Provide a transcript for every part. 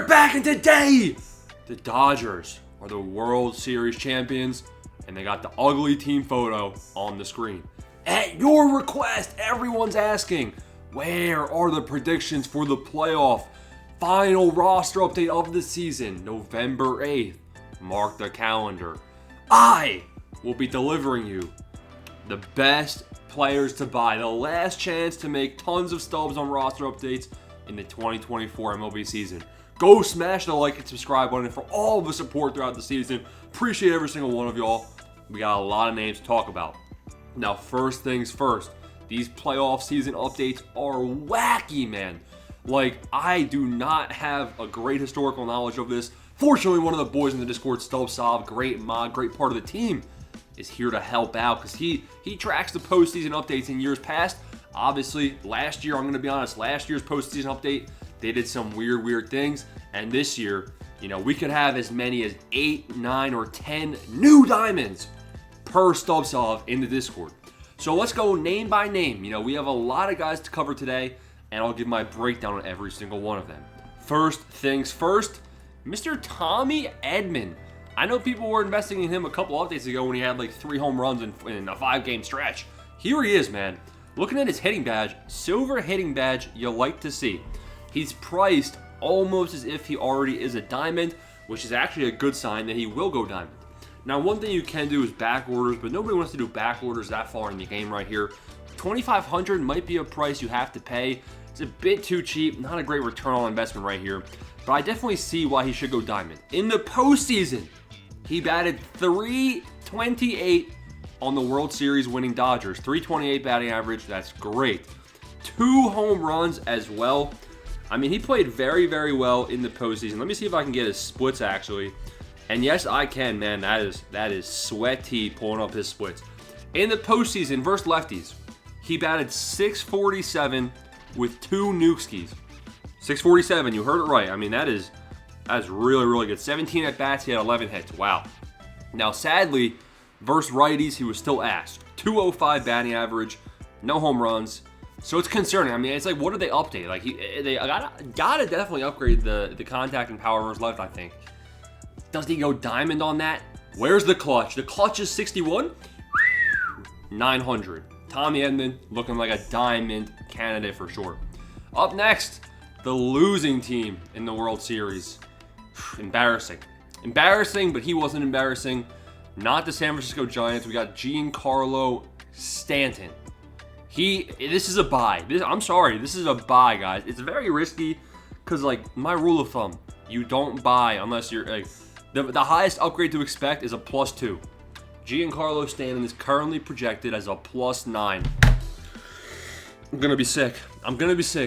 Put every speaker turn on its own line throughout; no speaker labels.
back, and today, the Dodgers are the World Series champions, and they got the ugly team photo on the screen. At your request, everyone's asking, where are the predictions for the playoff final roster update of the season, November 8th? Mark the calendar. I will be delivering you the best players to buy, the last chance to make tons of stubs on roster updates in the 2024 MLB season. Go smash the like and subscribe button for all the support throughout the season. Appreciate every single one of y'all. We got a lot of names to talk about. Now, first things first, these playoff season updates are wacky, man. Like, I do not have a great historical knowledge of this. Fortunately, one of the boys in the Discord, Stubs, great mod, great part of the team, is here to help out because he tracks the postseason updates in years past. Obviously, last year, I'm going to be honest, last year's postseason update, they did some weird things. And this year, we could have as many as 8, 9, or 10 new diamonds per Stubs in the Discord. So let's go name by name. We have a lot of guys to cover today, and I'll give my breakdown on every single one of them. First things first, Mr. Tommy Edman. I know people were investing in him a couple updates ago when he had like 3 home runs in a 5-game stretch. Here he is, man. Looking at his hitting badge, silver hitting badge you like to see. He's priced almost as if he already is a diamond, which is actually a good sign that he will go diamond. Now, one thing you can do is back orders, but nobody wants to do back orders that far in the game right here. $2,500 might be a price you have to pay. It's a bit too cheap, not a great return on investment right here, but I definitely see why he should go diamond. In the postseason, he batted .328 on the World Series winning Dodgers. .328 batting average, that's great. 2 home runs as well. I mean, he played very well in the postseason. Let me see if I can get his splits, actually. And yes, I can, man. That is sweaty pulling up his splits. In the postseason versus lefties, he batted .647 with 2 nukeskis. .647, you heard it right. I mean, that's really good. 17 at-bats, he had 11 hits. Wow. Now, sadly, versus righties, he was still asked. .205 batting average, no home runs. So it's concerning. I mean, it's like, what did they update? Like, they gotta definitely upgrade the contact and power versus left, I think. Does he go diamond on that? Where's the clutch? The clutch is 61? 900. Tommy Edman looking like a diamond candidate for sure. Up next, the losing team in the World Series. Embarrassing. Embarrassing, but he wasn't embarrassing. Not the San Francisco Giants. We got Giancarlo Stanton. This is a buy. I'm sorry, this is a buy, guys. It's very risky because, like, my rule of thumb, you don't buy unless you're like the highest upgrade to expect is a +2. Giancarlo Stanton is currently projected as a +9. I'm gonna be sick.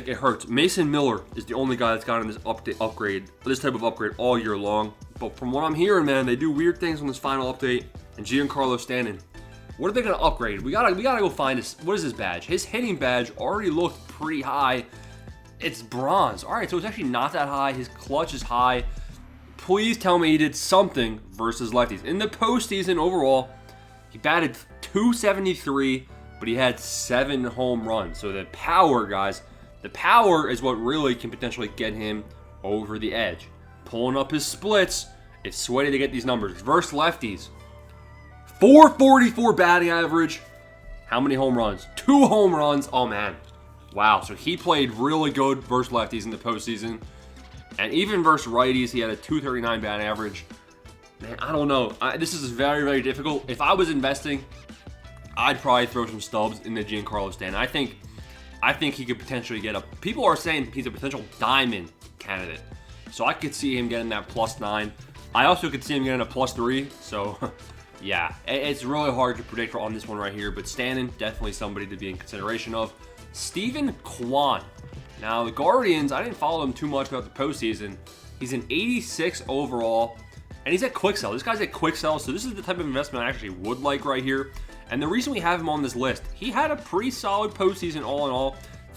It hurts. Mason Miller is the only guy that's gotten this this type of upgrade all year long. But from what I'm hearing, man, they do weird things on this final update. And Giancarlo Stanton, what are they gonna upgrade? We gotta go find this. What is his badge? His hitting badge already looked pretty high. It's bronze. All right, so it's actually not that high. His clutch is high. Please tell me he did something versus lefties. In the postseason overall, he batted .273, but he had 7 home runs. So the power, guys, the power is what really can potentially get him over the edge. Pulling up his splits, it's sweaty to get these numbers. Versus lefties, .444 batting average. How many home runs? 2 home runs. Oh, man. Wow, so he played really good versus lefties in the postseason. And even versus righties, he had a .239 batting average. Man, I don't know. This is very difficult. If I was investing, I'd probably throw some stubs in the Giancarlo Stanton. I think he could potentially get people are saying he's a potential diamond candidate. So I could see him getting that +9. I also could see him getting a +3. So, yeah, it's really hard to predict on this one right here. But Stanton, definitely somebody to be in consideration of. Steven Quan. Now, the Guardians, I didn't follow him too much throughout the postseason. He's an 86 overall, and he's at quick sell. This guy's at quick sell, so this is the type of investment I actually would like right here. And the reason we have him on this list, he had a pretty solid postseason all in all.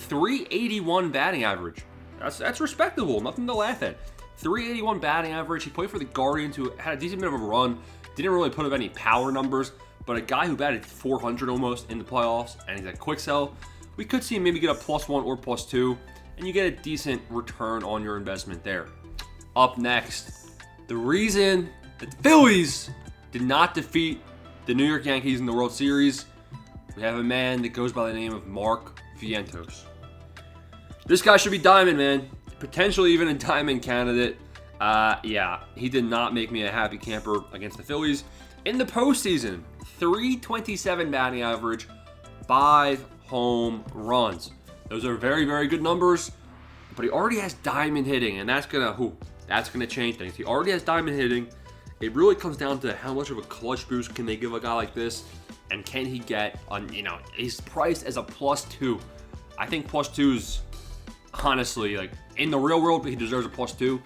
.381 batting average. That's respectable. Nothing to laugh at. .381 batting average. He played for the Guardians, who had a decent bit of a run. Didn't really put up any power numbers, but a guy who batted .400 almost in the playoffs, and he's at quick sell, we could see him maybe get a +1 or +2, and you get a decent return on your investment there. up next. The reason that the Phillies did not defeat the New York Yankees in the World Series, we have a man that goes by the name of Mark Vientos. This guy should be Diamond, man. Potentially even a Diamond candidate. Yeah, he did not make me a happy camper against the Phillies. In the postseason, .327 batting average, 5 home runs. Those are very, very good numbers, but he already has Diamond hitting, and that's gonna change things. He already has Diamond hitting. It really comes down to how much of a clutch boost can they give a guy like this, and can he get on? He's priced as a +2. I think +2's honestly, like, in the real world, he deserves a +2.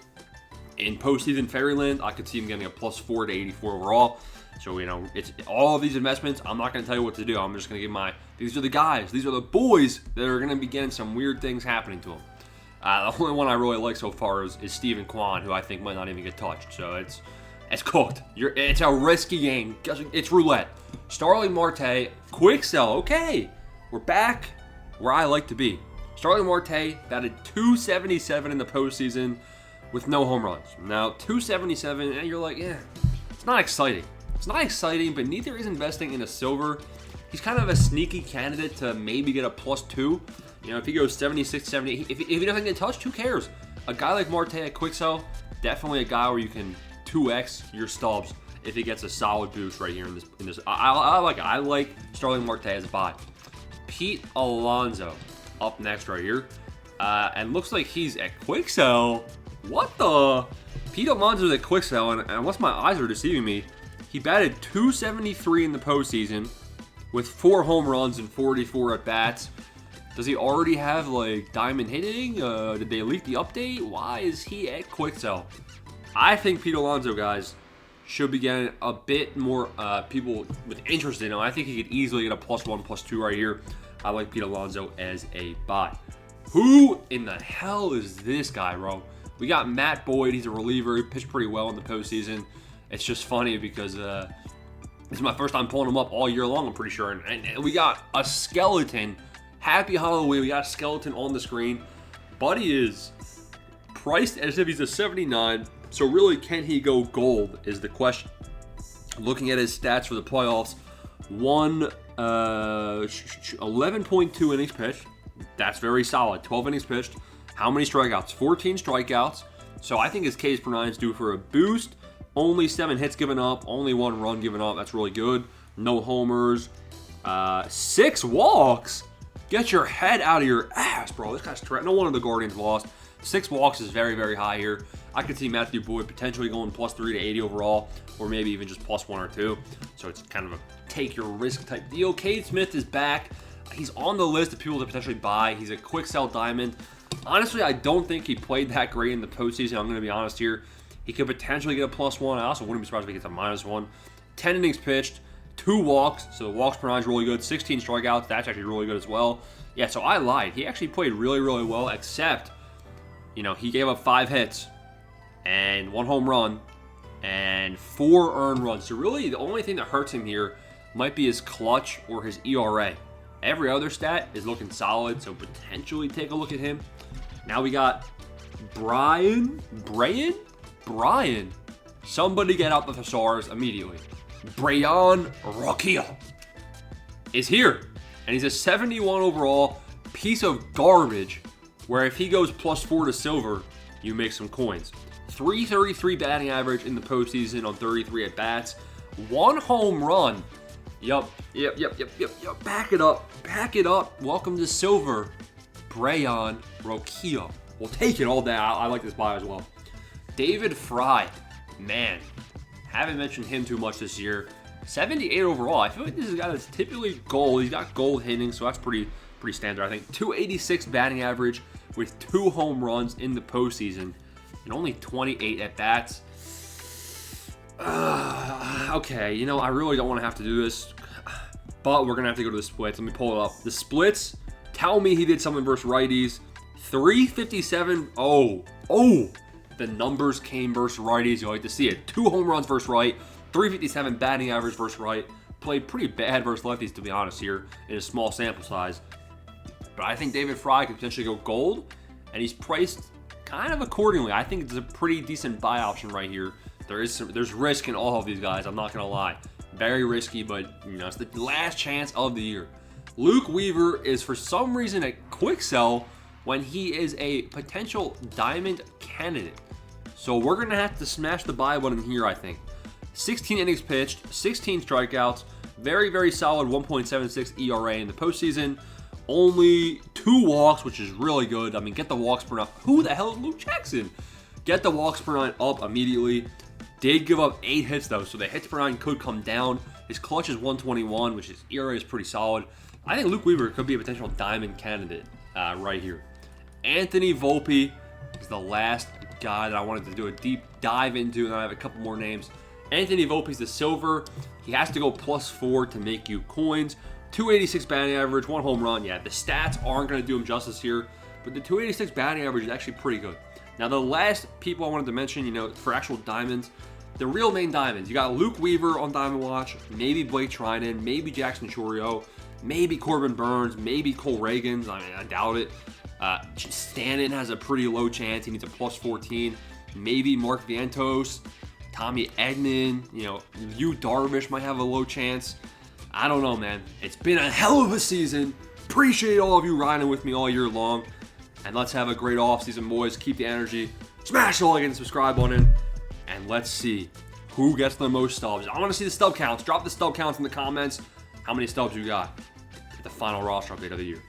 In postseason fairyland, I could see him getting a +4 to 84 overall. So, it's all of these investments. I'm not going to tell you what to do. I'm just going to give these are the guys. These are the boys that are going to be getting some weird things happening to them. The only one I really like so far is Steven Quan, who I think might not even get touched. So, it's cooked. It's a risky game. It's roulette. Starling Marte, quick sell. Okay, we're back where I like to be. Starling Marte batted .277 in the postseason with no home runs. Now, .277, and you're like, yeah, it's not exciting. It's not exciting, but neither is investing in a silver. He's kind of a sneaky candidate to maybe get a +2. If he goes 76, 78, if he doesn't get touched, who cares? A guy like Marte at quick sell, definitely a guy where you can 2x your stubs if he gets a solid boost right here in this. I like it. I like Starling Marte as a buy. Pete Alonso up next right here, and looks like he's at quick sell. What the? Pete Alonso's at quick sell, and unless my eyes are deceiving me, he batted .273 in the postseason with 4 home runs and 44 at bats. Does he already have like Diamond hitting? Did they leak the update? Why is he at quick sell? I think Pete Alonso, guys, should be getting a bit more people with interest in him. I think he could easily get a +1, +2 right here. I like Pete Alonso as a buy. Who in the hell is this guy, bro? We got Matt Boyd. He's a reliever. He pitched pretty well in the postseason. It's just funny because this is my first time pulling him up all year long, I'm pretty sure. And we got a skeleton. Happy Halloween. We got a skeleton on the screen. Buddy is priced as if he's a 79. So really, can he go gold is the question. Looking at his stats for the playoffs, 11.2 innings pitched. That's very solid. 12 innings pitched. How many strikeouts? 14 strikeouts. So I think his Ks per 9 is due for a boost. Only 7 hits given up. Only 1 run given up. That's really good. No homers. 6 walks. Get your head out of your ass, bro. This guy's no one of the Guardians lost. 6 walks is very, very high here. I could see Matthew Boyd potentially going +3 to 80 overall, or maybe even just +1 or 2. So it's kind of a take your risk type deal. Kade Smith is back. He's on the list of people to potentially buy. He's a quick sell diamond. Honestly, I don't think he played that great in the postseason. I'm going to be honest here. He could potentially get a +1. I also wouldn't be surprised if he gets a -1. 10 innings pitched, 2 walks. So the walks per 9 is really good. 16 strikeouts. That's actually really good as well. Yeah, so I lied. He actually played really, really well, except, he gave up 5 hits and 1 home run and 4 earned runs. So really, the only thing that hurts him here might be his clutch or his ERA. Every other stat is looking solid, so potentially take a look at him. Now we got Brayan. Somebody get out the thesaurus immediately. Brayan Rocchio is here, and he's a 71 overall, piece of garbage, where if he goes +4 to silver, you make some coins. .333 batting average in the postseason on 33 at-bats. 1 home run. Yup. Back it up. Welcome to silver. Brayan Rocchio. We'll take it all day. I like this buy as well. David Fry. Man, haven't mentioned him too much this year. 78 overall. I feel like this is a guy that's typically gold. He's got gold hitting, so that's pretty standard, I think. .286 batting average with 2 home runs in the postseason and only 28 at-bats. Okay, I really don't want to have to do this, but we're going to have to go to the splits. Let me pull it up. The splits tell me he did something versus righties. .357. Oh, the numbers came versus righties. You like to see it. 2 home runs versus right. .357 batting average versus right. Played pretty bad versus lefties, to be honest, here in a small sample size. But I think David Fry could potentially go gold, and he's priced kind of accordingly. I think it's a pretty decent buy option right here. There's risk in all of these guys, I'm not going to lie. Very risky, but it's the last chance of the year. Luke Weaver is for some reason a quick sell when he is a potential diamond candidate. So we're going to have to smash the buy button here, I think. 16 innings pitched, 16 strikeouts, very, very solid 1.76 ERA in the postseason. Only 2 walks, which is really good. I mean, get the walks per nine. Who the hell is Luke Jackson? Get the walks per nine up immediately. Did give up 8 hits, though, so the hits per nine could come down. His clutch is 121, which his ERA is pretty solid. I think Luke Weaver could be a potential diamond candidate right here. Anthony Volpe is the last guy that I wanted to do a deep dive into, and I have a couple more names. Anthony Volpe is the silver. He has to go +4 to make you coins. 286 batting average, 1 home run. Yeah, the stats aren't going to do him justice here, but the 286 batting average is actually pretty good. Now, the last people I wanted to mention, for actual diamonds, the real main diamonds. You got Luke Weaver on Diamond Watch, maybe Blake Trinan, maybe Jackson Chourio, maybe Corbin Burns, maybe Cole Reagans. I mean, I doubt it. Stanton has a pretty low chance. He needs a +14. Maybe Mark Vientos, Tommy Edman, Yu Darvish might have a low chance. I don't know, man. It's been a hell of a season. Appreciate all of you riding with me all year long. And let's have a great offseason, boys. Keep the energy. Smash the like and subscribe button. And let's see who gets the most stubs. I want to see the stub counts. Drop the stub counts in the comments. How many stubs you got at the final roster update of the year.